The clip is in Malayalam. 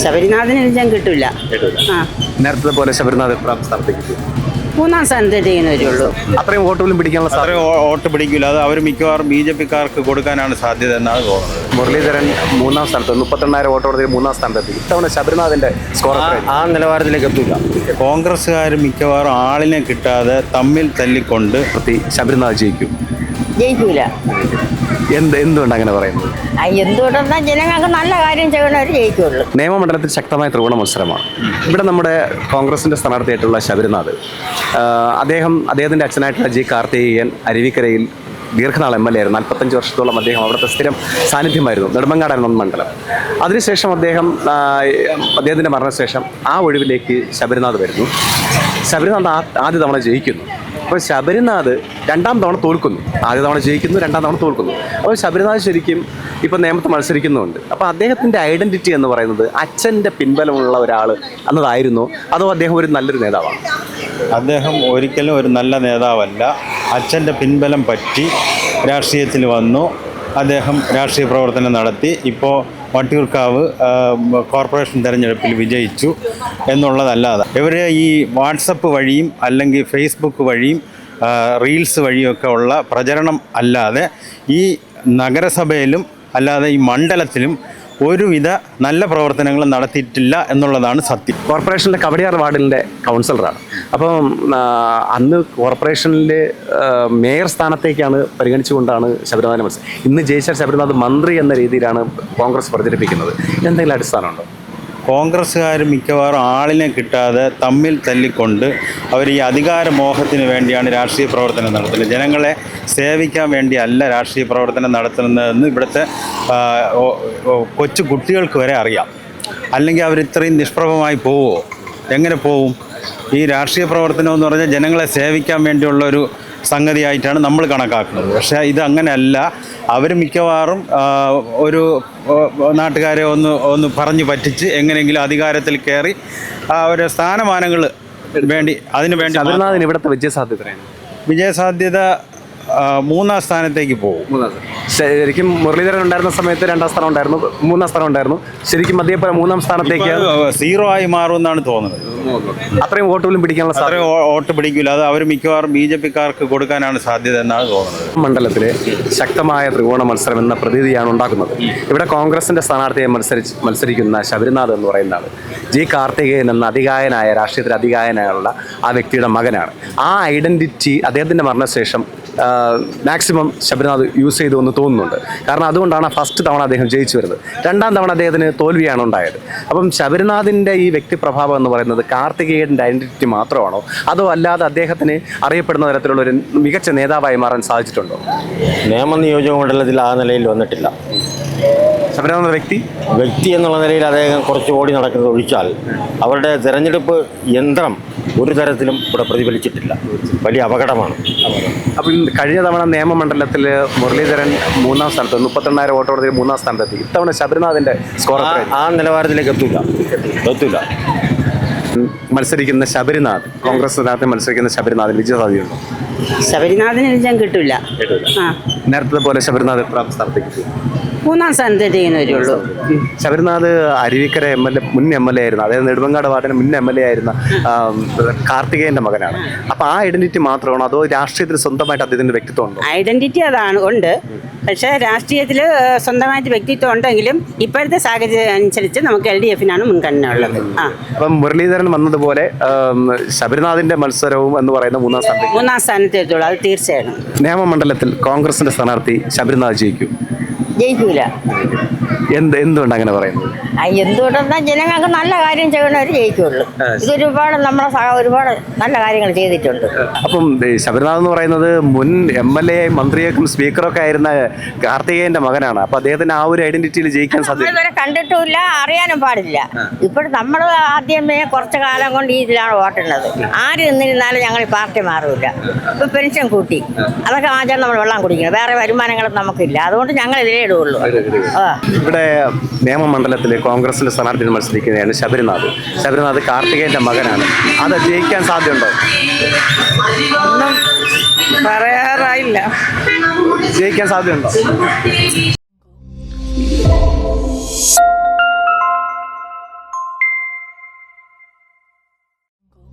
ശബരിനാഥിന് വിജയം കിട്ടില്ല. നേരത്തെ പോലെ ശബരിനാഥ് സ്ഥാനത്തേക്ക് മൂന്നാം സ്ഥാനത്തേക്ക് വരുള്ളൂ. അത്രയും വോട്ടുകളും പിടിക്കാനുള്ള അത്രയും വോട്ട് പിടിക്കില്ല. അത് അവർ മിക്കവാറും BJP-ക്കാർക്ക് കൊടുക്കാനാണ് സാധ്യത എന്നാണ് തോന്നുന്നത്. മുരളീധരൻ മൂന്നാം സ്ഥാനത്ത് 38,000 വോട്ടോടെ മൂന്നാം സ്ഥാനത്തെത്തി. ഇത്തവണ ശബരിനാഥിന്റെ സ്കോർ ആ നിലവാരത്തിലേക്ക് എത്തില്ല. കോൺഗ്രസ്സുകാർ മിക്കവാറും ആളിനെ കിട്ടാതെ തമ്മിൽ തല്ലിക്കൊണ്ട് ശബരിനാഥ് ജയിക്കും. ജയിക്കൂല. എന്തുകൊണ്ട് അങ്ങനെ പറയുന്നത്? എന്തുകൊണ്ടെന്നാ ജനങ്ങൾക്ക് നല്ല കാര്യം ചെയ്യണവർ ജയിക്കുള്ളൂ. നിയമമണ്ഡലത്തിൽ ശക്തമായ ത്രികോണ മത്സരമാണ്. ഇവിടെ നമ്മുടെ കോൺഗ്രസിന്റെ സ്ഥാനാർത്ഥിയായിട്ടുള്ള ശബരിനാഥ്, അദ്ദേഹത്തിന്റെ അച്ഛനായിട്ടുള്ള ജി കാർത്തികേയൻ അരുവിക്കരയിൽ ദീർഘനാൾ MLA ആയിരുന്നു. 45 വർഷത്തോളം അദ്ദേഹം അവിടുത്തെ സ്ഥിരം സാന്നിധ്യമായിരുന്നു. നെടുമങ്ങാടായിരുന്നു മണ്ഡലം. അതിനുശേഷം അദ്ദേഹത്തിൻ്റെ മരണശേഷം ആ ഒഴിവിലേക്ക് ശബരിനാഥ് വരുന്നു. ശബരിനാഥ് ആദ്യ തവണ ജയിക്കുന്നു. അപ്പോൾ ശബരിനാഥ് രണ്ടാം തവണ തോൽക്കുന്നു. ആദ്യ തവണ ജയിക്കുന്നു, രണ്ടാം തവണ തോൽക്കുന്നു. അപ്പോൾ ശബരിനാഥ് ശരിക്കും ഇപ്പം നിയമത്ത് മത്സരിക്കുന്നുണ്ട്. അപ്പോൾ അദ്ദേഹത്തിൻ്റെ ഐഡൻറ്റിറ്റി എന്ന് പറയുന്നത് അച്ഛൻ്റെ പിൻബലമുള്ള ഒരാൾ എന്നതായിരുന്നു, അതോ അദ്ദേഹം ഒരു നല്ലൊരു നേതാവാണ്? അദ്ദേഹം ഒരിക്കലും ഒരു നല്ല നേതാവല്ല. അച്ഛൻ്റെ പിൻബലം പറ്റി രാഷ്ട്രീയത്തിൽ വന്നു. അദ്ദേഹം രാഷ്ട്രീയ പ്രവർത്തനം നടത്തി. ഇപ്പോൾ വട്ടിയൂർക്കാവ് കോർപ്പറേഷൻ തിരഞ്ഞെടുപ്പിൽ വിജയിച്ചു എന്നുള്ളതല്ലാതെ ഇവർ ഈ വാട്സപ്പ് വഴിയും അല്ലെങ്കിൽ ഫേസ്ബുക്ക് വഴിയും റീൽസ് വഴിയൊക്കെ ഉള്ള പ്രചരണം അല്ലാതെ ഈ നഗരസഭയിലും അല്ലാതെ ഈ മണ്ഡലത്തിലും ഒരുവിധ നല്ല പ്രവർത്തനങ്ങൾ നടത്തിയിട്ടില്ല എന്നുള്ളതാണ് സത്യം. കോർപ്പറേഷനിലെ കവടിയാർ വാർഡിൻ്റെ കൗൺസിലറാണ്. അപ്പം അന്ന് കോർപ്പറേഷനിലെ മേയർ സ്ഥാനത്തേക്കാണ് പരിഗണിച്ചുകൊണ്ടാണ് ശബരിനാഥ് മത്സരം. ഇന്ന് ജയിച്ച ശബരിനാഥ് മന്ത്രി എന്ന രീതിയിലാണ് കോൺഗ്രസ് പ്രചരിപ്പിക്കുന്നത്. എന്തെങ്കിലും അടിസ്ഥാനമുണ്ടോ? കോൺഗ്രസ്സുകാർ മിക്കവാറും ആളിനെ കിട്ടാതെ തമ്മിൽ തല്ലിക്കൊണ്ട് അവർ ഈ അധികാരമോഹത്തിന് വേണ്ടിയാണ് രാഷ്ട്രീയ പ്രവർത്തനം നടത്തുന്നത്. ജനങ്ങളെ സേവിക്കാൻ വേണ്ടിയല്ല രാഷ്ട്രീയ പ്രവർത്തനം നടത്തുന്നതെന്ന് ഇവിടുത്തെ കൊച്ചു കുട്ടികൾക്ക് വരെ അറിയാം. അല്ലെങ്കിൽ അവർ ഇത്രയും നിഷ്പ്രഭമായി പോവുമോ? എങ്ങനെ പോവും? ഈ രാഷ്ട്രീയ പ്രവർത്തനം എന്ന് പറഞ്ഞാൽ ജനങ്ങളെ സേവിക്കാൻ വേണ്ടിയുള്ളൊരു സംഗതിയായിട്ടാണ് നമ്മൾ കണക്കാക്കുന്നത്. പക്ഷേ ഇത് അങ്ങനെയല്ല. അവർ മിക്കവാറും ഒരു നാട്ടുകാരെ ഒന്ന് പറഞ്ഞു പറ്റിച്ച് എങ്ങനെയെങ്കിലും അധികാരത്തിൽ കയറി ഒരു സ്ഥാനമാനങ്ങൾ അതിനു വേണ്ടി ശബരിനാഥിന് ഇവിടുത്തെ വിജയസാധ്യത മൂന്നാം സ്ഥാനത്തേക്ക് പോകും. ശരിക്കും മുരളീധരൻ ഉണ്ടായിരുന്ന സമയത്ത് രണ്ടാം സ്ഥാനം ഉണ്ടായിരുന്നു, മൂന്നാം സ്ഥാനം ഉണ്ടായിരുന്നു. ശരിക്കും അതേപോലെ മൂന്നാം സ്ഥാനത്തേക്ക് 0 ആയി മാറുമെന്നാണ് തോന്നുന്നത്. അത്രയും വോട്ടുകളും പിടിക്കാനുള്ള അത്രയും വോട്ട് പിടിക്കില്ല. അത് അവർ മിക്കവാറും BJP-ക്കാർക്ക് കൊടുക്കാനാണ് സാധ്യത എന്നാണ് തോന്നുന്നത്. മണ്ഡലത്തിലെ ശക്തമായ ത്രികോണ മത്സരം എന്ന പ്രതീതിയാണ് ഉണ്ടാക്കുന്നത്. ഇവിടെ കോൺഗ്രസിന്റെ സ്ഥാനാർത്ഥിയെ മത്സരിക്കുന്ന ശബരിനാഥ് എന്ന് പറയുന്ന ആൾ ജി കാർത്തികേയൻ എന്ന രാഷ്ട്രീയത്തിൽ അധികായനായുള്ള ആ വ്യക്തിയുടെ മകനാണ്. ആ ഐഡന്റിറ്റി അദ്ദേഹത്തിന്റെ മരണശേഷം മാക്സിമം ശബരിനാഥ് യൂസ് ചെയ്തു എന്ന് തോന്നുന്നുണ്ട്. കാരണം അതുകൊണ്ടാണ് ഫസ്റ്റ് തവണ അദ്ദേഹം ജയിച്ചു വരുന്നത്. രണ്ടാം തവണ അദ്ദേഹത്തിന് തോൽവിയാണ് ഉണ്ടായത്. അപ്പം ശബരിനാഥിൻ്റെ ഈ വ്യക്തിപ്രഭാവം എന്ന് പറയുന്നത് കാർത്തികേയൻ്റെ ഐഡന്റിറ്റി മാത്രമാണോ, അതോ അല്ലാതെ അദ്ദേഹത്തിന് അറിയപ്പെടുന്ന തരത്തിലുള്ളൊരു മികച്ച നേതാവായി മാറാൻ സാധിച്ചിട്ടുണ്ടോ? നിയമനിയോജക മണ്ഡലത്തിൽ ആ നിലയിൽ വന്നിട്ടില്ല. ശബരിനാഥ വ്യക്തി എന്നുള്ള നിലയിൽ അദ്ദേഹം കുറച്ച് ഓടി നടക്കുന്നത് ഒഴിച്ചാൽ അവരുടെ തിരഞ്ഞെടുപ്പ് യന്ത്രം ഒരു തരത്തിലും ഇവിടെ പ്രതിഫലിച്ചിട്ടില്ല. വലിയ അപകടമാണ്. അപ്പം കഴിഞ്ഞ തവണ നിയമമണ്ഡലത്തിൽ മുരളീധരൻ മൂന്നാം സ്ഥാനത്ത് 38,000 വോട്ടോടെ മൂന്നാം സ്ഥാനത്തെത്തി. ഇത്തവണ ശബരിനാഥിന്റെ സ്കോർ ആ നിലവാരത്തിലേക്ക് എത്തൂല. മത്സരിക്കുന്ന ശബരിനാഥ്, കോൺഗ്രസ് സ്ഥാനാർത്ഥി മത്സരിക്കുന്ന ശബരിനാഥിന് വിജയസാധ്യതയുണ്ടോ? ശബരിനാഥിന് വിജയം കിട്ടില്ല. നേരത്തെ പോലെ ശബരിനാഥ് സ്ഥാനത്തേക്ക് മൂന്നാം സ്ഥാനത്തേക്ക് വരുള്ളൂ. ശബരിനാഥ് അരുവിക്കര മുൻ MLA ആയിരുന്നു. അതായത് നെടുമങ്ങാട് വാർഡിന് മുൻ MLA ആയിരുന്ന കാർത്തികേയന്റെ മകനാണ്. അപ്പൊ ആ ഐഡന്റിറ്റി മാത്രമാണോ, അതോ രാഷ്ട്രീയത്തിൽ സ്വന്തമായിട്ട് അദ്ദേഹത്തിന്റെ വ്യക്തിത്വം ഉണ്ടോ? ഐഡന്റിറ്റി ഉണ്ട്. പക്ഷേ രാഷ്ട്രീയത്തിൽ സ്വന്തമായിട്ട് വ്യക്തിത്വം ഉണ്ടെങ്കിലും ഇപ്പോഴത്തെ സാഹചര്യം അനുസരിച്ച് നമുക്ക് LDF-നാണ് മുൻഗണന ഉള്ളത്. അപ്പം മുരളീധരൻ വന്നതുപോലെ ശബരിനാഥിന്റെ മത്സരവും എന്ന് പറയുന്ന മൂന്നാം സ്ഥാനത്തേക്കുള്ളൂ. അത് തീർച്ചയായും. നിയമമണ്ഡലത്തിൽ കോൺഗ്രസിന്റെ സ്ഥാനാർത്ഥി ശബരിനാഥ് ജയിക്കൂല. എന്തുകൊണ്ട് അങ്ങനെ പറയുന്നത്? എന്തുകൊണ്ടെന്നാ ജനങ്ങൾക്ക് നല്ല കാര്യം ചെയ്യണവർ ജയിക്കുള്ളൂ. ഇതൊരുപാട് ഒരുപാട് നല്ല കാര്യങ്ങൾ ചെയ്തിട്ടുണ്ട്. അപ്പം ശബരിനാഥ് എന്ന് പറയുന്നത് മുൻ MLA മന്ത്രിയേക്കും സ്പീക്കറൊക്കെ ആയിരുന്ന കാർത്തികേയന്റെ മകനാണ്. അപ്പൊ അദ്ദേഹത്തിന് ആ ഒരു ഐഡന്റിറ്റിയിൽ ജയിക്കാൻ സാധ്യത ഇതുവരെ കണ്ടിട്ടുമില്ല, അറിയാനും പാടില്ല. ഇപ്പോൾ നമ്മൾ ആദ്യമേ കുറച്ചു കാലം കൊണ്ട് ഇതിലാണ് വോട്ടുള്ളത്. ആര് നിന്നിരുന്നാലും ഞങ്ങൾ ഈ പാർട്ടി മാറില്ല. ഇപ്പൊ പെൻഷൻ കൂട്ടി, അതൊക്കെ ആചാരം നമ്മൾ വെള്ളം കുടിക്കണം. വേറെ വരുമാനങ്ങളും നമുക്കില്ല. അതുകൊണ്ട് ഞങ്ങൾ ഇതിലേ ഇടുള്ളൂ. ഇവിടെ നിയമമണ്ഡലത്തിൽ കോൺഗ്രസിന്റെ സ്ഥാനാർത്ഥി മത്സരിക്കുന്നതാണ് ശബരിനാഥ് കാർത്തികേയന്റെ മകനാണ്. അത് ജയിക്കാൻ സാധ്യതയുണ്ടോ? പറയാറായില്ല. ജയിക്കാൻ സാധ്യതയുണ്ടോ?